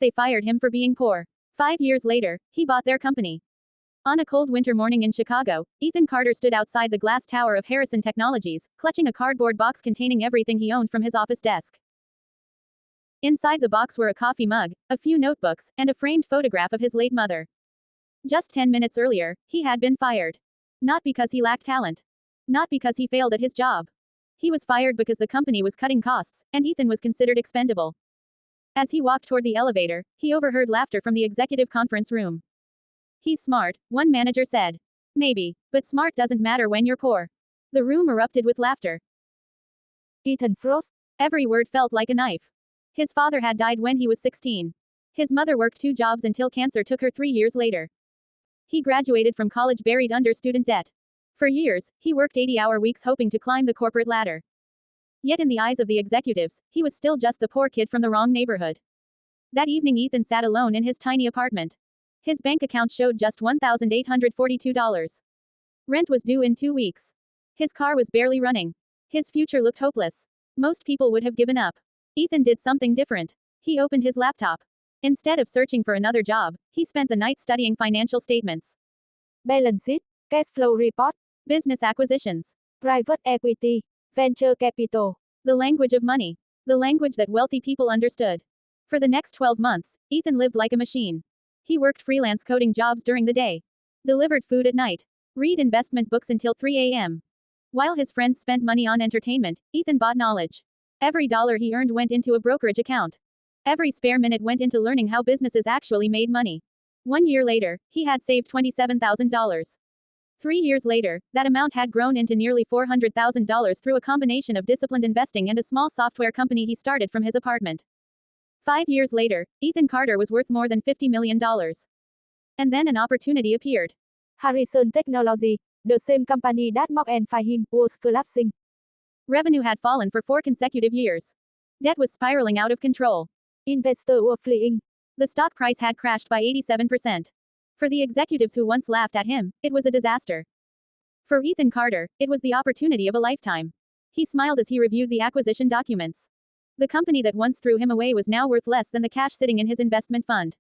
They fired him for being poor. 5 years later, he bought their company. On a cold winter morning in Chicago, Ethan Carter stood outside the glass tower of Harrison Technologies, clutching a cardboard box containing everything he owned from his office desk. Inside the box were a coffee mug, a few notebooks, and a framed photograph of his late mother. Just 10 minutes earlier, he had been fired. Not because he lacked talent. Not because he failed at his job. He was fired because the company was cutting costs, and Ethan was considered expendable. As he walked toward the elevator, he overheard laughter from the executive conference room. "He's smart," one manager said. "Maybe, but smart doesn't matter when you're poor." The room erupted with laughter. Ethan froze. Every word felt like a knife. His father had died when he was 16. His mother worked 2 jobs until cancer took her 3 years later. He graduated from college buried under student debt. For years, he worked 80-hour weeks hoping to climb the corporate ladder. Yet in the eyes of the executives, he was still just the poor kid from the wrong neighborhood. That evening Ethan sat alone in his tiny apartment. His bank account showed just $1,842. Rent was due in 2 weeks. His car was barely running. His future looked hopeless. Most people would have given up. Ethan did something different. He opened his laptop. Instead of searching for another job, he spent the night studying financial statements. Balance sheet, cash flow report, Business acquisitions. private equity, venture capital. The language of money. The language that wealthy people understood. For the next 12 months, Ethan lived like a machine. He worked freelance coding jobs during the day. Delivered food at night. Read investment books until 3 a.m. While his friends spent money on entertainment, Ethan bought knowledge. Every dollar he earned went into a brokerage account. Every spare minute went into learning how businesses actually made money. 1 year later, he had saved $27,000. 3 years later, that amount had grown into nearly $400,000 through a combination of disciplined investing and a small software company he started from his apartment. 5 years later, Ethan Carter was worth more than $50 million. And then an opportunity appeared. Harrison Technology, the same company that mocked and fired him, was collapsing. Revenue had fallen for 4 consecutive years. Debt was spiraling out of control. Investors were fleeing. The stock price had crashed by 87%. For the executives who once laughed at him, it was a disaster. For Ethan Carter, it was the opportunity of a lifetime. He smiled as he reviewed the acquisition documents. The company that once threw him away was now worth less than the cash sitting in his investment fund.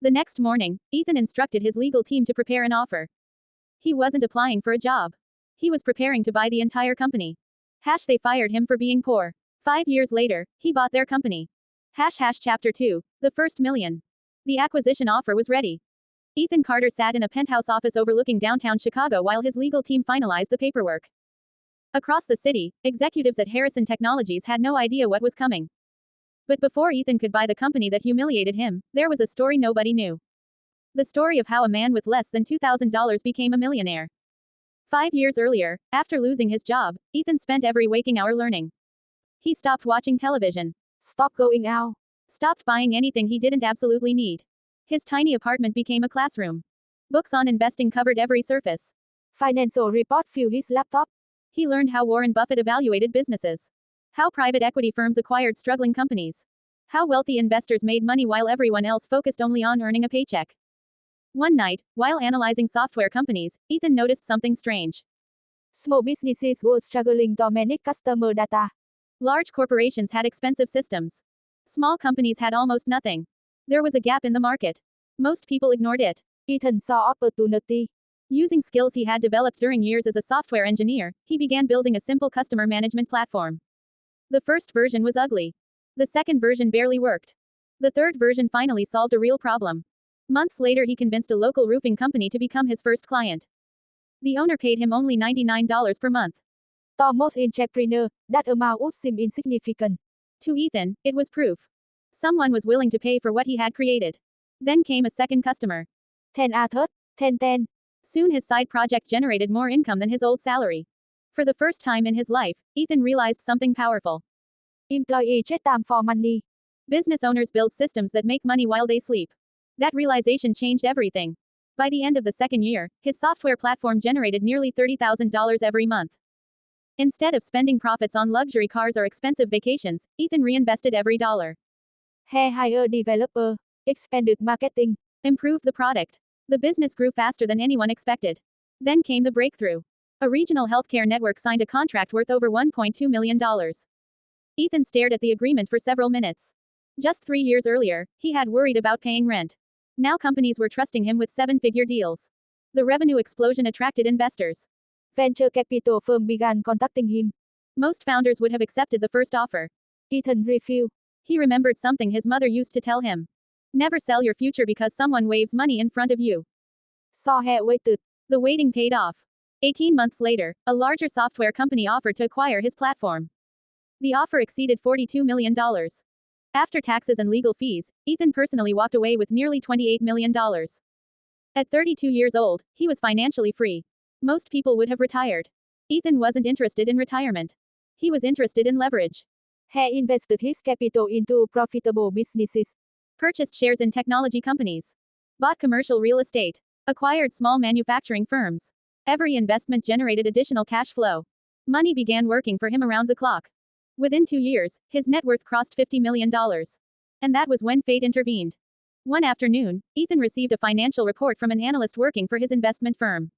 The next morning, Ethan instructed his legal team to prepare an offer. He wasn't applying for a job. He was preparing to buy the entire company. They fired him for being poor. 5 years later, he bought their company. Chapter 2, The First Million. The acquisition offer was ready. Ethan Carter sat in a penthouse office overlooking downtown Chicago while his legal team finalized the paperwork. Across the city, executives at Harrison Technologies had no idea what was coming. But before Ethan could buy the company that humiliated him, there was a story nobody knew. The story of how a man with less than $2,000 became a millionaire. 5 years earlier, after losing his job, Ethan spent every waking hour learning. He stopped watching television. Stopped going out. Stopped buying anything he didn't absolutely need. His tiny apartment became a classroom. Books on investing covered every surface. Financial report filled his laptop. He learned how Warren Buffett evaluated businesses. How private equity firms acquired struggling companies. How wealthy investors made money while everyone else focused only on earning a paycheck. One night, while analyzing software companies, Ethan noticed something strange. Small businesses were struggling to manage customer data. Large corporations had expensive systems. Small companies had almost nothing. There was a gap in the market. Most people ignored it. Ethan saw opportunity. Using skills he had developed during years as a software engineer, he began building a simple customer management platform. The first version was ugly. The second version barely worked. The third version finally solved a real problem. Months later, he convinced a local roofing company to become his first client. The owner paid him only $99 per month. To most entrepreneurs, that amount would seem insignificant. To Ethan, it was proof. Someone was willing to pay for what he had created. Then came a second customer. 10 a third, 10. Soon his side project generated more income than his old salary. For the first time in his life, Ethan realized something powerful. Employees trade time for money. Business owners build systems that make money while they sleep. That realization changed everything. By the end of the second year, his software platform generated nearly $30,000 every month. Instead of spending profits on luxury cars or expensive vacations, Ethan reinvested every dollar. He hired developer, expanded marketing, improved the product. The business grew faster than anyone expected. Then came the breakthrough. A regional healthcare network signed a contract worth over $1.2 million. Ethan stared at the agreement for several minutes. Just 3 years earlier, he had worried about paying rent. Now companies were trusting him with seven-figure deals. The revenue explosion attracted investors. Venture capital firm began contacting him. Most founders would have accepted the first offer. Ethan refused. He remembered something his mother used to tell him. Never sell your future because someone waves money in front of you. So he waited. The waiting paid off. 18 months later, a larger software company offered to acquire his platform. The offer exceeded $42 million. After taxes and legal fees, Ethan personally walked away with nearly $28 million. At 32 years old, he was financially free. Most people would have retired. Ethan wasn't interested in retirement. He was interested in leverage. He invested his capital into profitable businesses. Purchased shares in technology companies. Bought commercial real estate. Acquired small manufacturing firms. Every investment generated additional cash flow. Money began working for him around the clock. Within 2 years, his net worth crossed $50 million. And that was when fate intervened. One afternoon, Ethan received a financial report from an analyst working for his investment firm.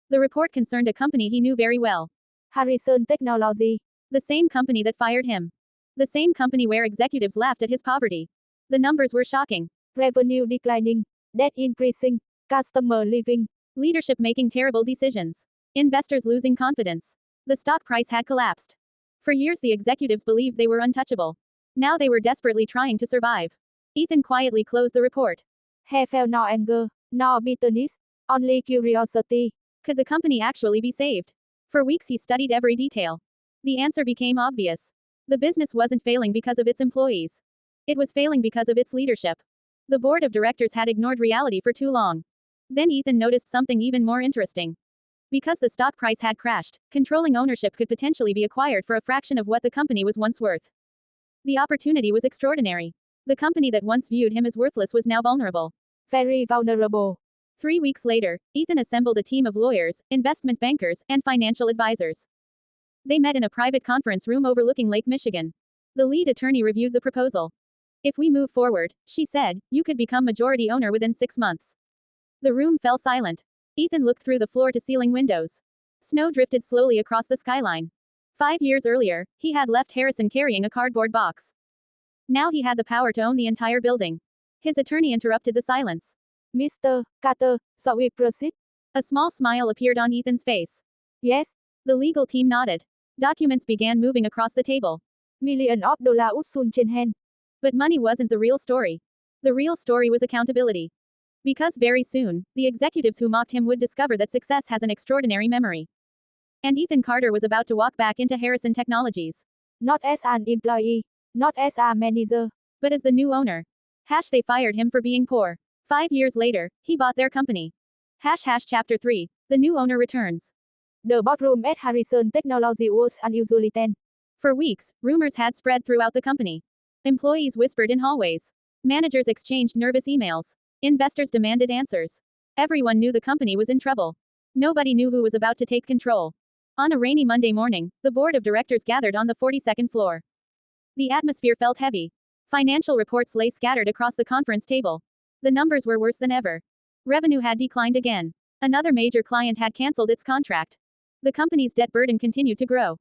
The report concerned a company he knew very well. Harrison Technology. The same company that fired him. The same company where executives laughed at his poverty. The numbers were shocking. Revenue declining. Debt increasing. Customer leaving. Leadership making terrible decisions. Investors losing confidence. The stock price had collapsed. For years the executives believed they were untouchable. Now they were desperately trying to survive. Ethan quietly closed the report. He felt no anger, no bitterness, only curiosity. Could the company actually be saved? For weeks he studied every detail. The answer became obvious. The business wasn't failing because of its employees. It was failing because of its leadership. The board of directors had ignored reality for too long. Then Ethan noticed something even more interesting. Because the stock price had crashed, controlling ownership could potentially be acquired for a fraction of what the company was once worth. The opportunity was extraordinary. The company that once viewed him as worthless was now vulnerable. Very vulnerable. 3 weeks later, Ethan assembled a team of lawyers, investment bankers, and financial advisors. They met in a private conference room overlooking Lake Michigan. The lead attorney reviewed the proposal. If we move forward, she said, you could become majority owner within 6 months. The room fell silent. Ethan looked through the floor-to-ceiling windows. Snow drifted slowly across the skyline. 5 years earlier, he had left Harrison carrying a cardboard box. Now he had the power to own the entire building. His attorney interrupted the silence. Mr. Carter, shall we proceed? A small smile appeared on Ethan's face. Yes. The legal team nodded. Documents began moving across the table. Million of dollars would soon change hands. But money wasn't the real story. The real story was accountability. Because very soon, the executives who mocked him would discover that success has an extraordinary memory. And Ethan Carter was about to walk back into Harrison Technologies. Not as an employee. Not as a manager. But as the new owner. They fired him for being poor. 5 years later, he bought their company. Chapter 3. The new owner returns. The boardroom at Harrison Technology was unusually tense. For weeks, rumors had spread throughout the company. Employees whispered in hallways. Managers exchanged nervous emails. Investors demanded answers. Everyone knew the company was in trouble. Nobody knew who was about to take control. On a rainy Monday morning, the board of directors gathered on the 42nd floor. The atmosphere felt heavy. Financial reports lay scattered across the conference table. The numbers were worse than ever. Revenue had declined again. Another major client had cancelled its contract. The company's debt burden continued to grow.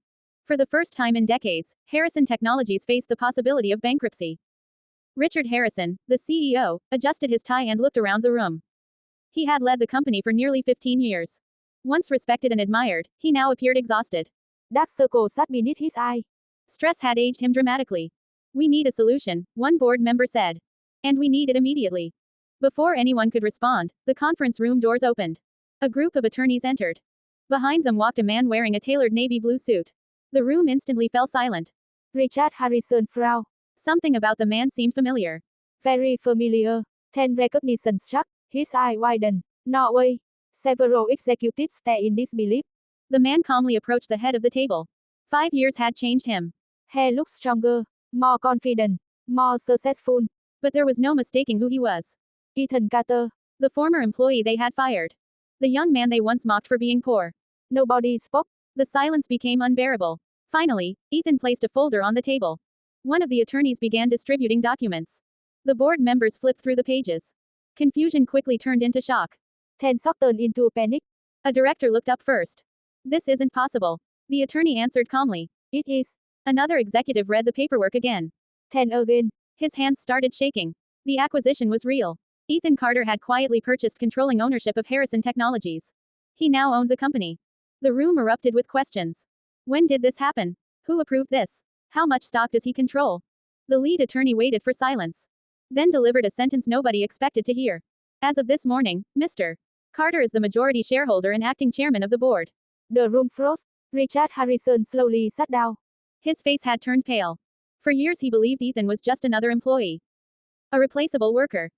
For the first time in decades, Harrison Technologies faced the possibility of bankruptcy. Richard Harrison, the CEO, adjusted his tie and looked around the room. He had led the company for nearly 15 years. Once respected and admired, he now appeared exhausted. Dark circle sat beneath his eye. Stress had aged him dramatically. We need a solution, one board member said. And we need it immediately. Before anyone could respond, the conference room doors opened. A group of attorneys entered. Behind them walked a man wearing a tailored navy blue suit. The room instantly fell silent. Richard Harrison frowned. Something about the man seemed familiar. Very familiar. Then recognition struck. His eye widened. No way. Several executives stared in disbelief. The man calmly approached the head of the table. 5 years had changed him. He looked stronger, more confident, more successful. But there was no mistaking who he was. Ethan Carter. The former employee they had fired. The young man they once mocked for being poor. Nobody spoke. The silence became unbearable. Finally, Ethan placed a folder on the table. One of the attorneys began distributing documents. The board members flipped through the pages. Confusion quickly turned into shock. Then shock turned into panic. A director looked up first. This isn't possible. The attorney answered calmly. It is. Another executive read the paperwork again. Then again. His hands started shaking. The acquisition was real. Ethan Carter had quietly purchased controlling ownership of Harrison Technologies. He now owned the company. The room erupted with questions. When did this happen? Who approved this? How much stock does he control? The lead attorney waited for silence. Then delivered a sentence nobody expected to hear. As of this morning, Mr. Carter is the majority shareholder and acting chairman of the board. The room froze. Richard Harrison slowly sat down. His face had turned pale. For years he believed Ethan was just another employee. A replaceable worker.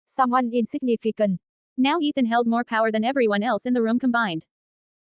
Someone insignificant. Now Ethan held more power than everyone else in the room combined.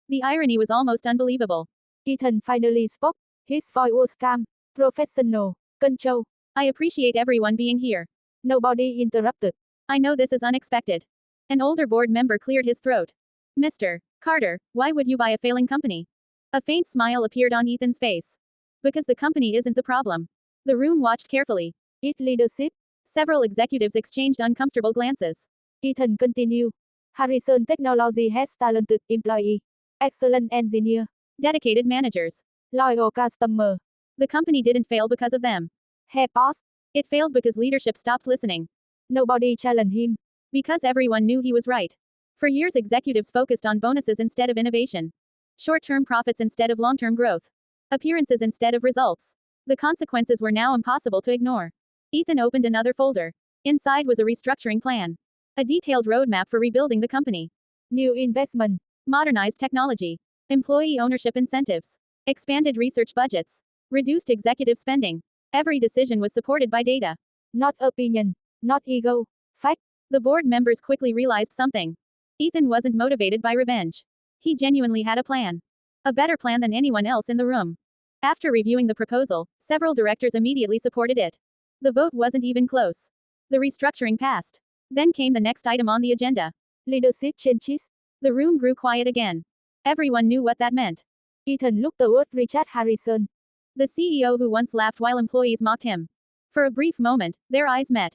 The irony was almost unbelievable. Ethan finally spoke. His voice was calm, professional, control. I appreciate everyone being here. Nobody interrupted. I know this is unexpected. An older board member cleared his throat. Mr. Carter, why would you buy a failing company? A faint smile appeared on Ethan's face. Because the company isn't the problem. The room watched carefully. Its leadership. Several executives exchanged uncomfortable glances. Ethan continued. Harrison Technology has talented employee, excellent engineer, Dedicated managers. loyal customer. The company didn't fail because of them. He paused. It failed because leadership stopped listening. Nobody challenged him. Because everyone knew he was right. For years executives focused on bonuses instead of innovation. Short-term profits instead of long-term growth. Appearances instead of results. The consequences were now impossible to ignore. Ethan opened another folder. Inside was a restructuring plan. A detailed roadmap for rebuilding the company. New investment. Modernized technology. Employee ownership incentives. Expanded research budgets. Reduced executive spending. Every decision was supported by data. Not opinion. Not ego. Fact. The board members quickly realized something. Ethan wasn't motivated by revenge. He genuinely had a plan. A better plan than anyone else in the room. After reviewing the proposal, several directors immediately supported it. The vote wasn't even close. The restructuring passed. Then came the next item on the agenda. Leadership changes. The room grew quiet again. Everyone knew what that meant. Ethan looked toward Richard Harrison. The CEO who once laughed while employees mocked him. For a brief moment, their eyes met.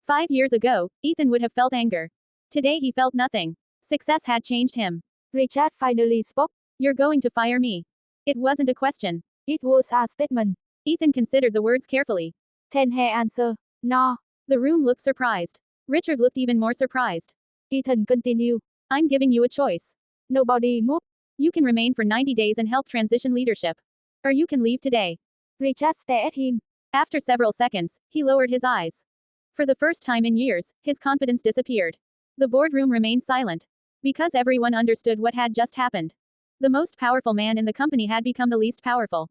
5 years ago, Ethan would have felt anger. Today he felt nothing. Success had changed him. Richard finally spoke. You're going to fire me. It wasn't a question. It was a statement. Ethan considered the words carefully. Then he answered, no. The room looked surprised. Richard looked even more surprised. Ethan continued. I'm giving you a choice. Nobody moved. You can remain for 90 days and help transition leadership. Or you can leave today. Richard stared at him. After several seconds, he lowered his eyes. For the first time in years, his confidence disappeared. The boardroom remained silent. Because everyone understood what had just happened. The most powerful man in the company had become the least powerful.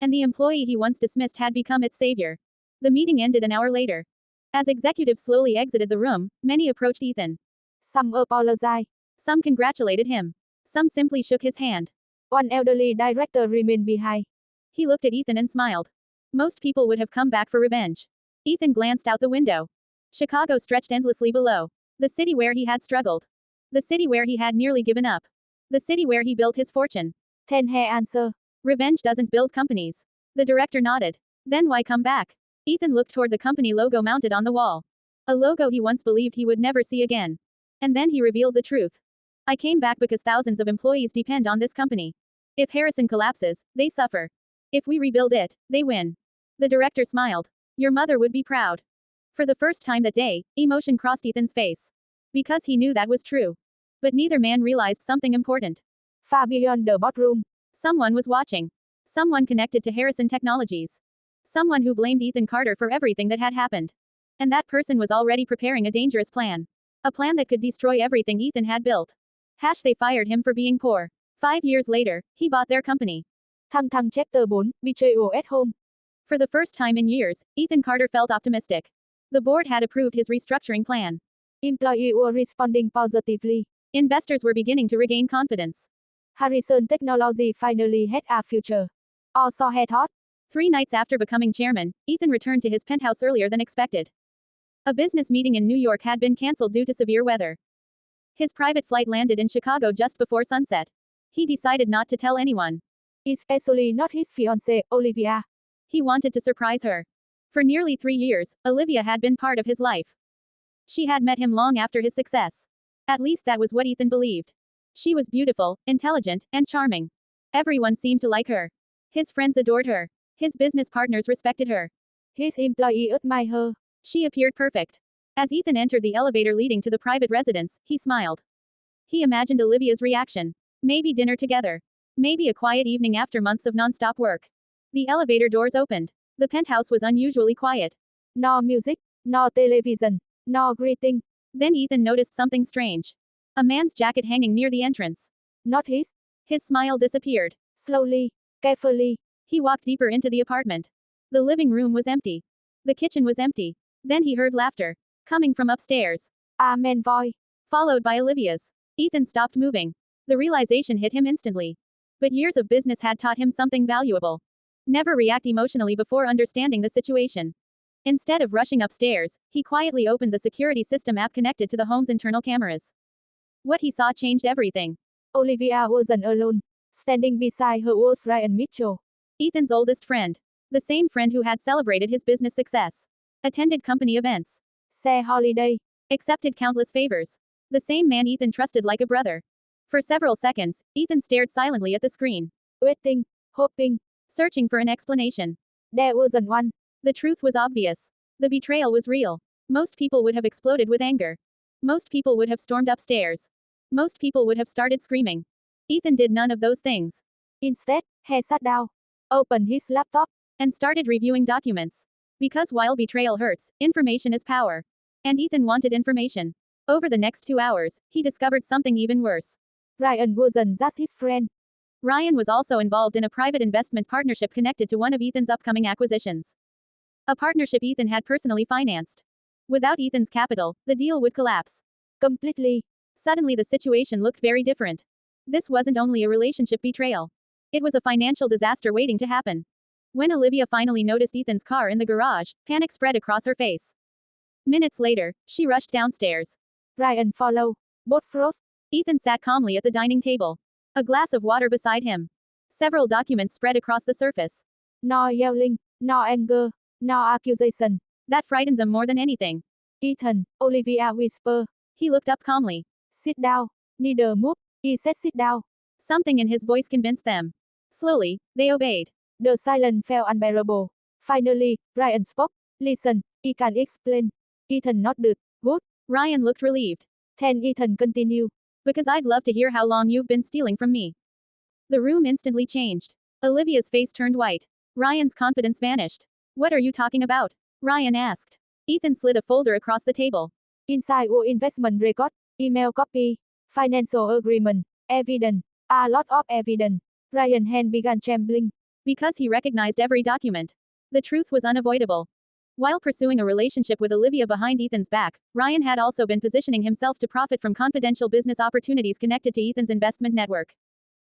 And the employee he once dismissed had become its savior. The meeting ended an hour later. As executives slowly exited the room, many approached Ethan. Some apologized. Some congratulated him. Some simply shook his hand. One elderly director remained behind. He looked at Ethan and smiled. Most people would have come back for revenge. Ethan glanced out the window. Chicago stretched endlessly below. The city where he had struggled. The city where he had nearly given up. The city where he built his fortune. Then he answered. Revenge doesn't build companies. The director nodded. Then why come back? Ethan looked toward the company logo mounted on the wall. A logo he once believed he would never see again. And then he revealed the truth. I came back because thousands of employees depend on this company. If Harrison collapses, they suffer. If we rebuild it, they win. The director smiled. Your mother would be proud. For the first time that day, emotion crossed Ethan's face. Because he knew that was true. But neither man realized something important. Far beyond the boardroom. Someone was watching. Someone connected to Harrison Technologies. Someone who blamed Ethan Carter for everything that had happened. And that person was already preparing a dangerous plan. A plan that could destroy everything Ethan had built. They fired him for being poor. 5 years later, he bought their company. Thăng thăng chapter 4, betrayal at home. For the first time in years, Ethan Carter felt optimistic. The board had approved his restructuring plan. Employees were responding positively. Investors were beginning to regain confidence. Harrison Technology finally had a future. Or so he thought. 3 nights after becoming chairman, Ethan returned to his penthouse earlier than expected. A business meeting in New York had been cancelled due to severe weather. His private flight landed in Chicago just before sunset. He decided not to tell anyone. Especially not his fiancée, Olivia. He wanted to surprise her. For nearly 3 years, Olivia had been part of his life. She had met him long after his success. At least that was what Ethan believed. She was beautiful, intelligent, and charming. Everyone seemed to like her. His friends adored her. His business partners respected her. His employee admired her. She appeared perfect. As Ethan entered the elevator leading to the private residence, he smiled. He imagined Olivia's reaction. Maybe dinner together. Maybe a quiet evening after months of non-stop work. The elevator doors opened. The penthouse was unusually quiet. No music, no television, no greeting. Then Ethan noticed something strange. A man's jacket hanging near the entrance. Not his. His smile disappeared. Slowly, carefully. He walked deeper into the apartment. The living room was empty. The kitchen was empty. Then he heard laughter. Coming from upstairs. A man voice. Followed by Olivia's. Ethan stopped moving. The realization hit him instantly. But years of business had taught him something valuable. Never react emotionally before understanding the situation. Instead of rushing upstairs, he quietly opened the security system app connected to the home's internal cameras. What he saw changed everything. Olivia wasn't alone. Standing beside her was Ryan Mitchell. Ethan's oldest friend. The same friend who had celebrated his business success. Attended company events. Shared holiday. Accepted countless favors. The same man Ethan trusted like a brother. For several seconds, Ethan stared silently at the screen. Waiting. Hoping. Searching for an explanation. There wasn't one. The truth was obvious. The betrayal was real. Most people would have exploded with anger. Most people would have stormed upstairs. Most people would have started screaming. Ethan did none of those things. Instead, he sat down, opened his laptop, and started reviewing documents. Because while betrayal hurts, information is power. And Ethan wanted information. Over the next 2 hours, he discovered something even worse. Ryan wasn't just his friend. Ryan was also involved in a private investment partnership connected to one of Ethan's upcoming acquisitions. A partnership Ethan had personally financed. Without Ethan's capital, the deal would collapse. Completely. Suddenly the situation looked very different. This wasn't only a relationship betrayal. It was a financial disaster waiting to happen. When Olivia finally noticed Ethan's car in the garage, panic spread across her face. Minutes later, she rushed downstairs. Ryan followed. Both froze. Ethan sat calmly at the dining table. A glass of water beside him. Several documents spread across the surface. No yelling, no anger, no accusation. That frightened them more than anything. Ethan, Olivia whispered. He looked up calmly. Sit down. Neither move. He said sit down. Something in his voice convinced them. Slowly, they obeyed. The silence felt unbearable. Finally, Ryan spoke. Listen, I can explain. Ethan nodded. Good. Ryan looked relieved. Then Ethan continued. Because I'd love to hear how long you've been stealing from me. The room instantly changed. Olivia's face turned white. Ryan's confidence vanished. What are you talking about? Ryan asked. Ethan slid a folder across the table. Inside were investment record, email copy, financial agreement, evidence, a lot of evidence. Ryan's hand began trembling. Because he recognized every document. The truth was unavoidable. While pursuing a relationship with Olivia behind Ethan's back, Ryan had also been positioning himself to profit from confidential business opportunities connected to Ethan's investment network.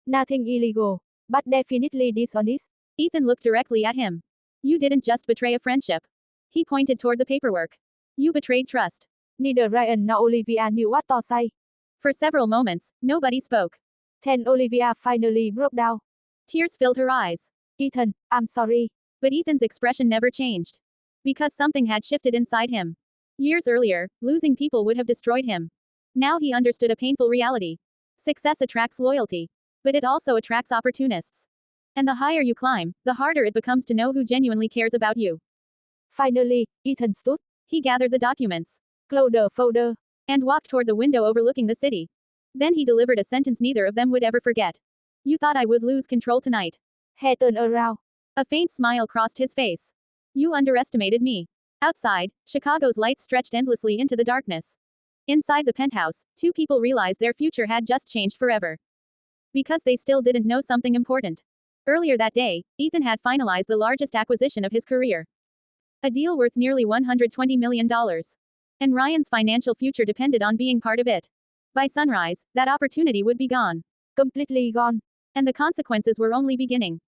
Nothing illegal, but definitely dishonest. Ethan looked directly at him. You didn't just betray a friendship. He pointed toward the paperwork. You betrayed trust. Neither Ryan nor Olivia knew what to say. For several moments, nobody spoke. Then Olivia finally broke down. Tears filled her eyes. Ethan, I'm sorry. But Ethan's expression never changed. Because something had shifted inside him. Years earlier, losing people would have destroyed him. Now he understood a painful reality. Success attracts loyalty. But it also attracts opportunists. And the higher you climb, the harder it becomes to know who genuinely cares about you. Finally, Ethan stood. He gathered the documents. Closed the folder. And walked toward the window overlooking the city. Then he delivered a sentence neither of them would ever forget. You thought I would lose control tonight. He turned around. A faint smile crossed his face. You underestimated me. Outside, Chicago's lights stretched endlessly into the darkness. Inside the penthouse, two people realized their future had just changed forever. Because they still didn't know something important. Earlier that day, Ethan had finalized the largest acquisition of his career. A deal worth nearly $120 million. And Ryan's financial future depended on being part of it. By sunrise, that opportunity would be gone. Completely gone. And the consequences were only beginning.